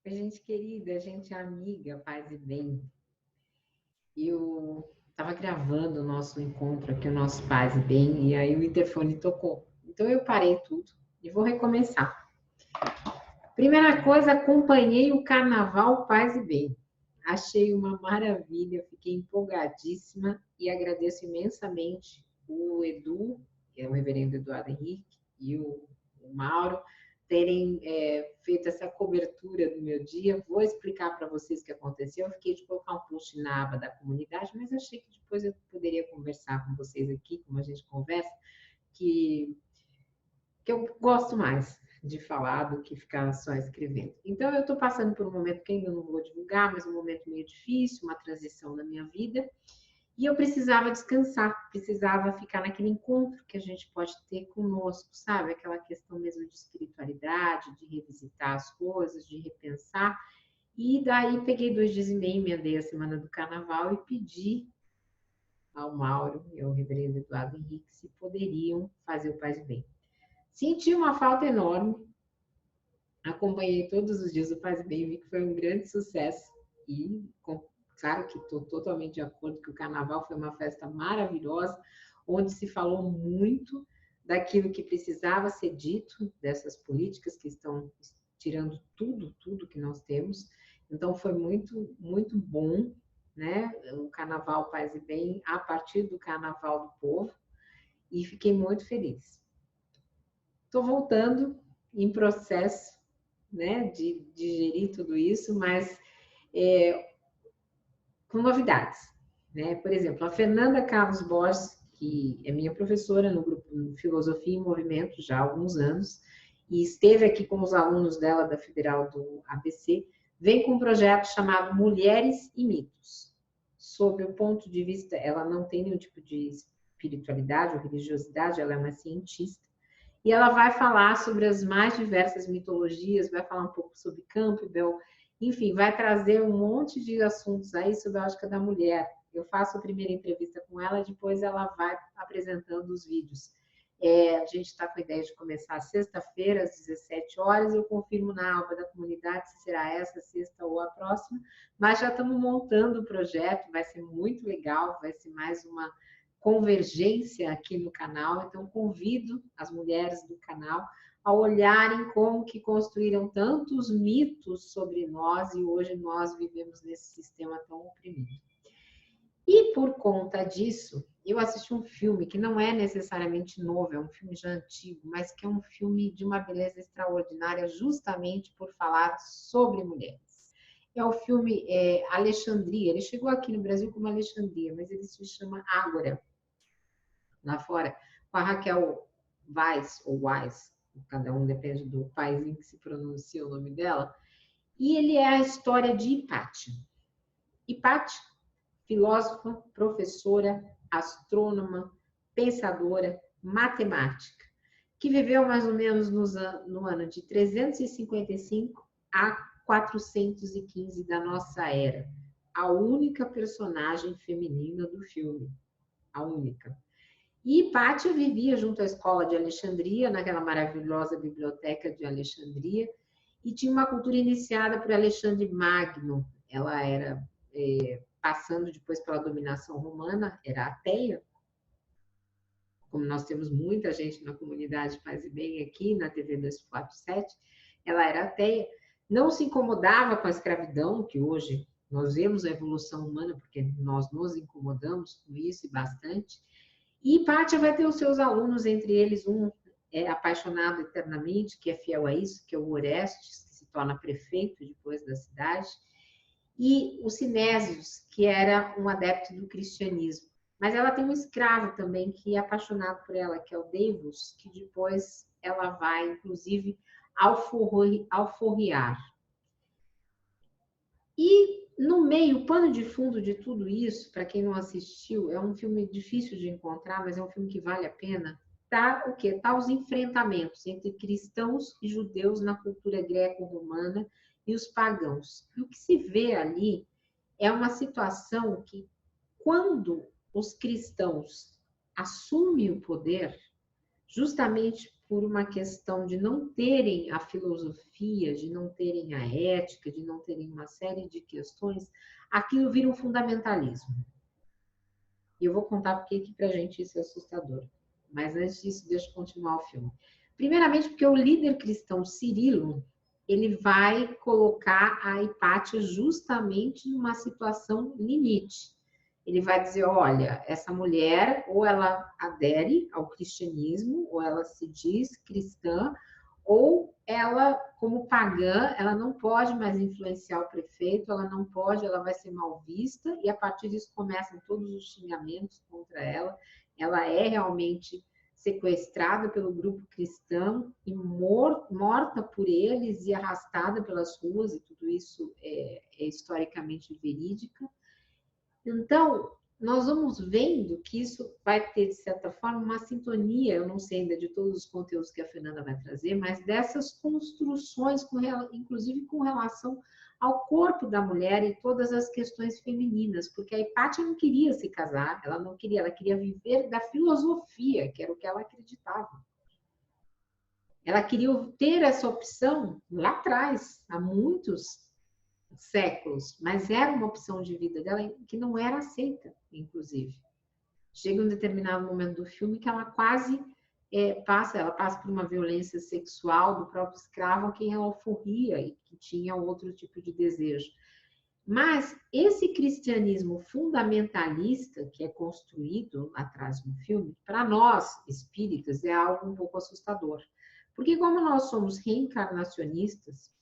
Oi, gente querida, gente amiga, paz e bem. Eu estava gravando o nosso encontro aqui, o nosso paz e bem, e aí o interfone tocou. Então eu parei tudo e vou recomeçar. Primeira coisa, acompanhei o Carnaval Paz e Bem. Achei uma maravilha, fiquei empolgadíssima e agradeço imensamente o Edu, que é o reverendo Eduardo Henrique, e o Mauro, terem feito essa cobertura do meu dia. Vou explicar para vocês o que aconteceu. Eu fiquei de colocar um post na aba da comunidade, mas achei que depois eu poderia conversar com vocês aqui, como a gente conversa, que eu gosto mais de falar do que ficar só escrevendo. Então, eu estou passando por um momento que ainda não vou divulgar, mas um momento meio difícil, uma transição na minha vida, e eu precisava descansar, precisava ficar naquele encontro que a gente pode ter conosco, sabe? Aquela questão mesmo de espiritualidade, de revisitar as coisas, de repensar. E daí peguei 2 dias e meio, emendei a semana do carnaval e pedi ao Mauro e ao reverendo Eduardo Henrique se poderiam fazer o Paz e Bem. Senti uma falta enorme, acompanhei todos os dias o Paz e Bem, vi que foi um grande sucesso e, claro que estou totalmente de acordo que o Carnaval foi uma festa maravilhosa, onde se falou muito daquilo que precisava ser dito, dessas políticas que estão tirando tudo que nós temos. Então foi muito, muito bom, né? O Carnaval Paz e Bem a partir do Carnaval do Povo e fiquei muito feliz. Estou voltando em processo, né, de digerir tudo isso, mas com novidades, né? Por exemplo, a Fernanda Carlos Borges, que é minha professora no grupo Filosofia em Movimento já há alguns anos, e esteve aqui com os alunos dela da Federal do ABC, vem com um projeto chamado Mulheres e Mitos. Sob o ponto de vista, ela não tem nenhum tipo de espiritualidade ou religiosidade, ela é uma cientista, e ela vai falar sobre as mais diversas mitologias, vai falar um pouco sobre Campbell, enfim, vai trazer um monte de assuntos aí sobre a ótica da mulher. Eu faço a primeira entrevista com ela, depois ela vai apresentando os vídeos. A gente está com a ideia de começar sexta-feira, às 17 horas. Eu confirmo na aba da comunidade se será essa sexta ou a próxima, mas já estamos montando o projeto, vai ser muito legal, vai ser mais uma convergência aqui no canal, então convido as mulheres do canal a olharem como que construíram tantos mitos sobre nós e hoje nós vivemos nesse sistema tão oprimido. E por conta disso, eu assisti um filme que não é necessariamente novo, é um filme já antigo, mas que é um filme de uma beleza extraordinária justamente por falar sobre mulheres. É o filme Alexandria, ele chegou aqui no Brasil como Alexandria, mas ele se chama Ágora, lá fora, com a Raquel Weisz, ou Weisz, cada um depende do país em que se pronuncia o nome dela, e ele é a história de Hipátia. Hipátia, filósofa, professora, astrônoma, pensadora, matemática, que viveu mais ou menos no ano de 355 a 415 da nossa era. A única personagem feminina do filme. A única. E Hipátia vivia junto à escola de Alexandria, naquela maravilhosa biblioteca de Alexandria, e tinha uma cultura iniciada por Alexandre Magno. Ela era, passando depois pela dominação romana, era ateia, como nós temos muita gente na comunidade Paz e Bem aqui, na TV 247, ela era ateia, não se incomodava com a escravidão, que hoje nós vemos a evolução humana, porque nós nos incomodamos com isso e bastante. E Hipátia vai ter os seus alunos, entre eles um apaixonado eternamente, que é fiel a isso, que é o Orestes, que se torna prefeito depois da cidade, e o Sinésios, que era um adepto do cristianismo. Mas ela tem um escravo também que é apaixonado por ela, que é o Deivos, que depois ela vai, inclusive, alforriar. E no meio, o pano de fundo de tudo isso, para quem não assistiu, é um filme difícil de encontrar, mas é um filme que vale a pena. Tá o quê? Tá os enfrentamentos entre cristãos e judeus na cultura greco-romana e os pagãos. E o que se vê ali é uma situação que, quando os cristãos assumem o poder, justamente por uma questão de não terem a filosofia, de não terem a ética, de não terem uma série de questões, aquilo vira um fundamentalismo. E eu vou contar porque que pra gente isso é assustador. Mas antes disso, deixa eu continuar o filme. Primeiramente, porque o líder cristão Cirilo, ele vai colocar a Hipátia justamente numa situação limite. Ele vai dizer, olha, essa mulher ou ela adere ao cristianismo, ou ela se diz cristã, ou ela, como pagã, ela não pode mais influenciar o prefeito, ela não pode, ela vai ser mal vista, e a partir disso começam todos os xingamentos contra ela. Ela é realmente sequestrada pelo grupo cristão e morta por eles e arrastada pelas ruas, e tudo isso é historicamente verídica. Então, nós vamos vendo que isso vai ter, de certa forma, uma sintonia, eu não sei ainda de todos os conteúdos que a Fernanda vai trazer, mas dessas construções, inclusive com relação ao corpo da mulher e todas as questões femininas, porque a Hipátia não queria se casar, ela não queria, ela queria viver da filosofia, que era o que ela acreditava. Ela queria ter essa opção lá atrás, há muitos séculos, mas era uma opção de vida dela que não era aceita, inclusive. Chega um determinado momento do filme que ela quase ela passa por uma violência sexual do próprio escravo a quem ela alforria e que tinha outro tipo de desejo. Mas esse cristianismo fundamentalista que é construído atrás do filme, para nós espíritas é algo um pouco assustador. Porque como nós somos reencarnacionistas,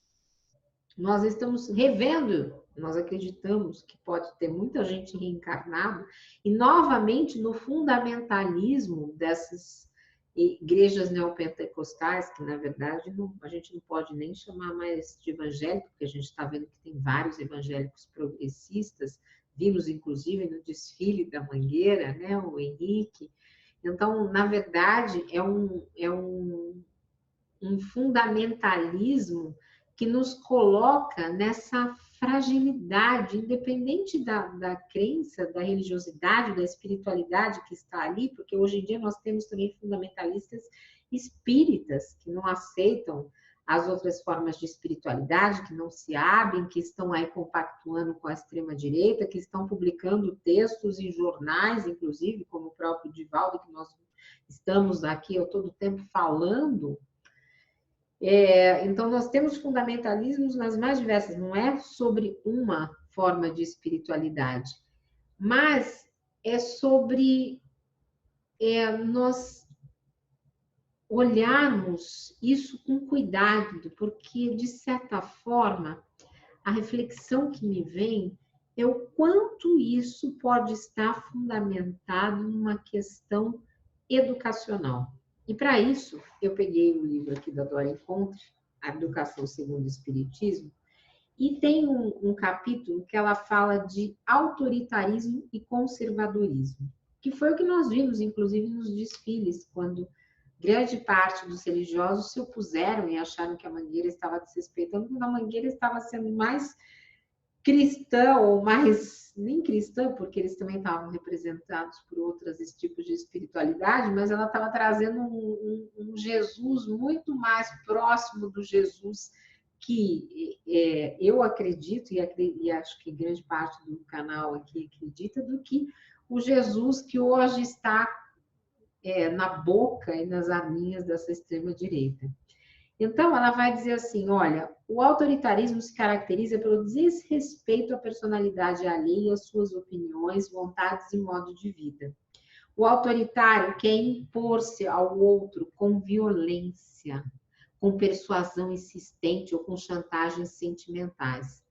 nós estamos revendo, nós acreditamos que pode ter muita gente reencarnada, e novamente no fundamentalismo dessas igrejas neopentecostais, que na verdade a gente não pode nem chamar mais de evangélico, porque a gente está vendo que tem vários evangélicos progressistas, vimos inclusive no desfile da Mangueira, né, o Henrique. Então, na verdade, é um fundamentalismo que nos coloca nessa fragilidade, independente da crença, da religiosidade, da espiritualidade que está ali, porque hoje em dia nós temos também fundamentalistas espíritas que não aceitam as outras formas de espiritualidade, que não se abrem, que estão aí compactuando com a extrema-direita, que estão publicando textos em jornais, inclusive, como o próprio Divaldo, que nós estamos aqui a todo tempo falando. Então, nós temos fundamentalismos nas mais diversas, não é sobre uma forma de espiritualidade, mas é sobre nós olharmos isso com cuidado, porque, de certa forma, a reflexão que me vem é o quanto isso pode estar fundamentado numa questão educacional. E para isso, eu peguei o livro aqui da Dora Encontre, A Educação Segundo o Espiritismo, e tem um capítulo que ela fala de autoritarismo e conservadorismo, que foi o que nós vimos, inclusive, nos desfiles, quando grande parte dos religiosos se opuseram e acharam que a Mangueira estava desrespeitando, quando a Mangueira estava sendo mais cristã, ou mais, nem cristã, porque eles também estavam representados por outros tipos de espiritualidade, mas ela estava trazendo um Jesus muito mais próximo do Jesus que eu acredito, e acho que grande parte do canal aqui acredita, do que o Jesus que hoje está na boca e nas arminhas dessa extrema-direita. Então, ela vai dizer assim, olha, o autoritarismo se caracteriza pelo desrespeito à personalidade alheia, às suas opiniões, vontades e modo de vida. O autoritário quer impor-se ao outro com violência, com persuasão insistente ou com chantagens sentimentais.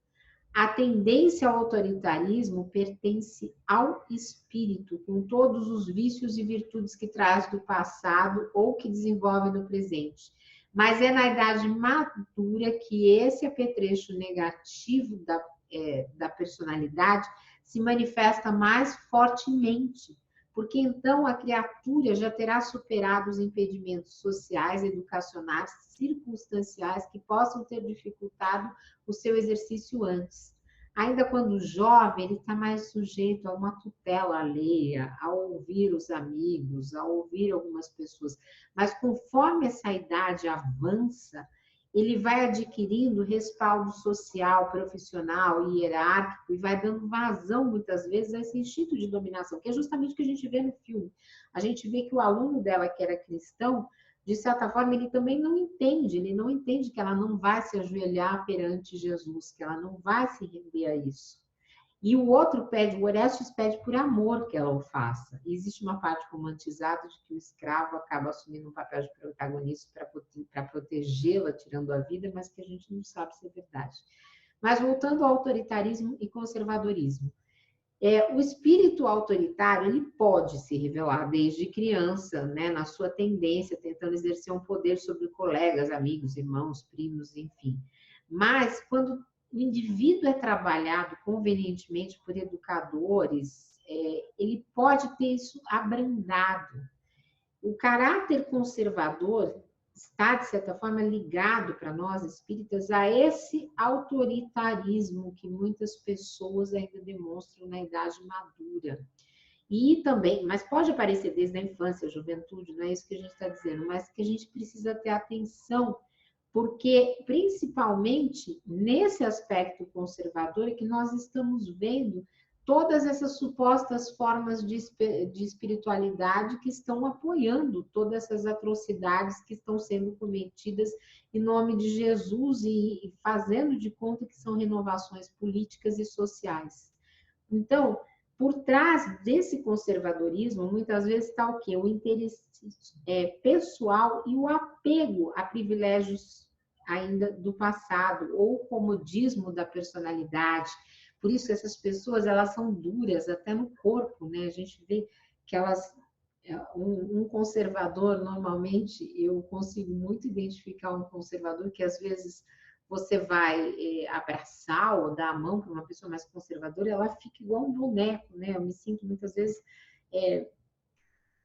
A tendência ao autoritarismo pertence ao espírito, com todos os vícios e virtudes que traz do passado ou que desenvolve no presente. Mas é na idade madura que esse apetrecho negativo da personalidade se manifesta mais fortemente, porque então a criatura já terá superado os impedimentos sociais, educacionais, circunstanciais que possam ter dificultado o seu exercício antes. Ainda quando jovem, ele está mais sujeito a uma tutela alheia, a ouvir os amigos, a ouvir algumas pessoas. Mas conforme essa idade avança, ele vai adquirindo respaldo social, profissional, hierárquico e vai dando vazão, muitas vezes, a esse instinto de dominação, que é justamente o que a gente vê no filme. A gente vê que o aluno dela, que era cristão, de certa forma, ele também não entende, ele não entende que ela não vai se ajoelhar perante Jesus, que ela não vai se render a isso. E o outro pede, o Orestes pede por amor que ela o faça. E existe uma parte romantizada de que o escravo acaba assumindo um papel de protagonista para protegê-la, tirando a vida, mas que a gente não sabe se é verdade. Mas voltando ao autoritarismo e conservadorismo. O espírito autoritário ele pode se revelar desde criança, né, na sua tendência, tentando exercer um poder sobre colegas, amigos, irmãos, primos, enfim. Mas quando o indivíduo é trabalhado convenientemente por educadores, ele pode ter isso abrandado. O caráter conservador está, de certa forma, ligado para nós espíritas a esse autoritarismo que muitas pessoas ainda demonstram na idade madura. E também, mas pode aparecer desde a infância, a juventude, não é isso que a gente está dizendo, mas que a gente precisa ter atenção, porque principalmente nesse aspecto conservador é que nós estamos vendo todas essas supostas formas de espiritualidade que estão apoiando todas essas atrocidades que estão sendo cometidas em nome de Jesus e fazendo de conta que são renovações políticas e sociais. Então, por trás desse conservadorismo, muitas vezes está o quê? O interesse pessoal e o apego a privilégios ainda do passado, ou o comodismo da personalidade. Por isso, essas pessoas, elas são duras até no corpo, né? A gente vê que elas... Um conservador, normalmente, eu consigo muito identificar um conservador que, às vezes, você vai abraçar ou dar a mão para uma pessoa mais conservadora, ela fica igual um boneco, né? Eu me sinto, muitas vezes,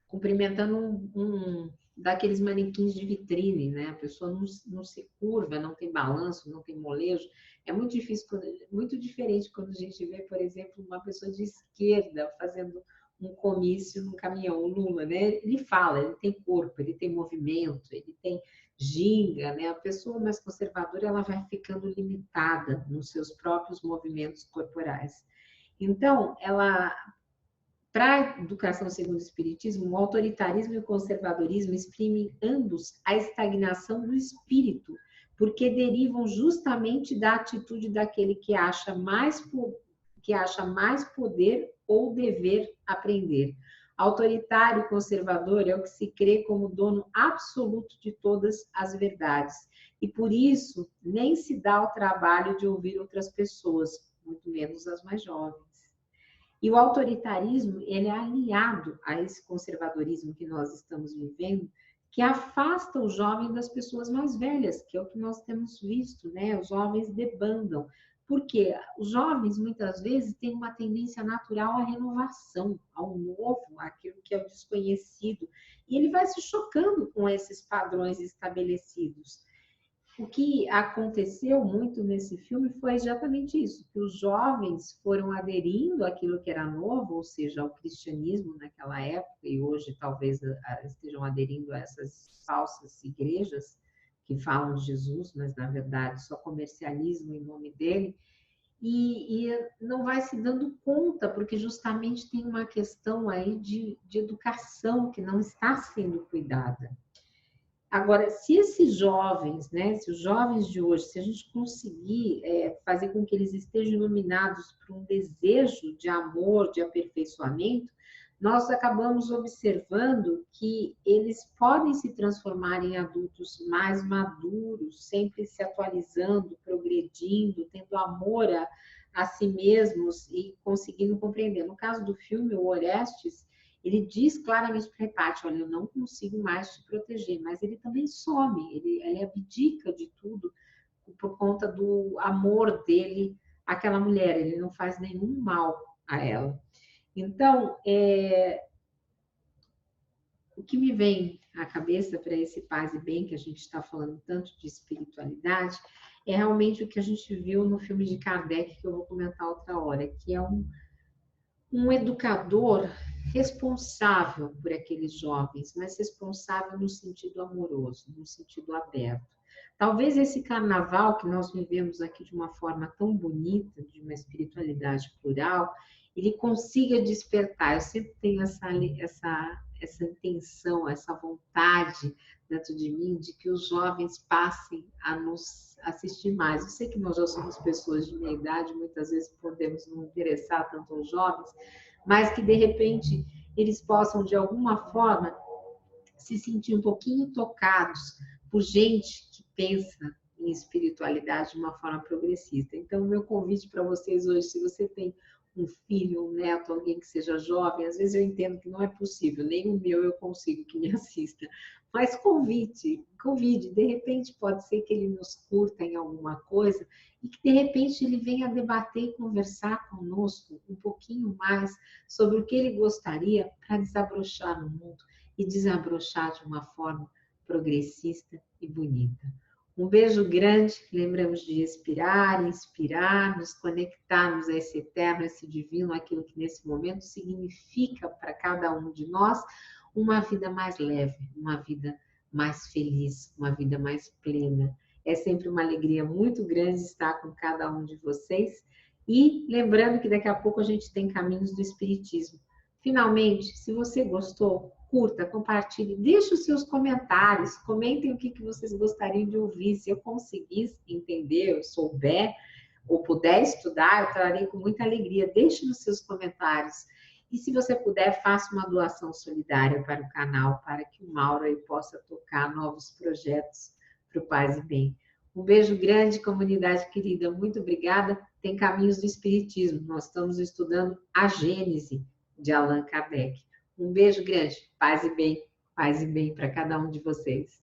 cumprimentando daqueles manequins de vitrine, né? A pessoa não se curva, não tem balanço, não tem molejo. É muito difícil, muito diferente quando a gente vê, por exemplo, uma pessoa de esquerda fazendo um comício num caminhão, o Lula, né? Ele fala, ele tem corpo, ele tem movimento, ele tem ginga, né? A pessoa mais conservadora, ela vai ficando limitada nos seus próprios movimentos corporais. Então, para a educação segundo o Espiritismo, o autoritarismo e o conservadorismo exprimem ambos a estagnação do espírito, porque derivam justamente da atitude daquele que acha mais poder ou dever aprender. Autoritário e conservador é o que se crê como dono absoluto de todas as verdades, e por isso nem se dá o trabalho de ouvir outras pessoas, muito menos as mais jovens. E o autoritarismo, ele é aliado a esse conservadorismo que nós estamos vivendo, que afasta o jovem das pessoas mais velhas, que é o que nós temos visto, né? Os jovens debandam. Porque os jovens, muitas vezes, têm uma tendência natural à renovação, ao novo, àquilo que é o desconhecido. E ele vai se chocando com esses padrões estabelecidos. O que aconteceu muito nesse filme foi exatamente isso, que os jovens foram aderindo àquilo que era novo, ou seja, ao cristianismo naquela época, e hoje talvez estejam aderindo a essas falsas igrejas que falam de Jesus, mas na verdade só comercializam em nome dele, e não vai se dando conta, porque justamente tem uma questão aí de educação que não está sendo cuidada. Agora, se esses jovens, né, se os jovens de hoje, se a gente conseguir fazer com que eles estejam iluminados por um desejo de amor, de aperfeiçoamento, nós acabamos observando que eles podem se transformar em adultos mais maduros, sempre se atualizando, progredindo, tendo amor a si mesmos e conseguindo compreender. No caso do filme, o Orestes, ele diz claramente para Hepátia, olha, eu não consigo mais te proteger, mas ele também some, ele abdica de tudo por conta do amor dele àquela mulher, ele não faz nenhum mal a ela. Então, o que me vem à cabeça para esse paz e bem, que a gente está falando tanto de espiritualidade, é realmente o que a gente viu no filme de Kardec, que eu vou comentar outra hora, que é um educador responsável por aqueles jovens, mas responsável no sentido amoroso, no sentido aberto. Talvez esse carnaval que nós vivemos aqui de uma forma tão bonita, de uma espiritualidade plural, ele consiga despertar. Eu sempre tenho essa intenção, essa vontade dentro de mim de que os jovens passem a nos assistir mais. Eu sei que nós já somos pessoas de meia idade, muitas vezes podemos não interessar tanto aos jovens, mas que de repente eles possam de alguma forma se sentir um pouquinho tocados por gente que pensa em espiritualidade de uma forma progressista. Então, o meu convite para vocês hoje, se você tem um filho, um neto, alguém que seja jovem, às vezes eu entendo que não é possível, nem o meu eu consigo que me assista, mas convide, de repente pode ser que ele nos curta em alguma coisa e que de repente ele venha debater e conversar conosco um pouquinho mais sobre o que ele gostaria para desabrochar no mundo e desabrochar de uma forma progressista e bonita. Um beijo grande, lembramos de expirar, inspirar, nos conectarmos a esse eterno, a esse divino, aquilo que nesse momento significa para cada um de nós uma vida mais leve, uma vida mais feliz, uma vida mais plena. É sempre uma alegria muito grande estar com cada um de vocês. E lembrando que daqui a pouco a gente tem Caminhos do Espiritismo. Finalmente, se você gostou, curta, compartilhe, deixe os seus comentários, comentem o que vocês gostariam de ouvir. Se eu conseguir entender, eu souber, ou puder estudar, eu trarei com muita alegria. Deixe nos seus comentários. E se você puder, faça uma doação solidária para o canal, para que o Mauro aí possa tocar novos projetos para o Paz e Bem. Um beijo grande, comunidade querida. Muito obrigada. Tem Caminhos do Espiritismo. Nós estamos estudando a Gênese de Allan Kardec. Um beijo grande, paz e bem para cada um de vocês.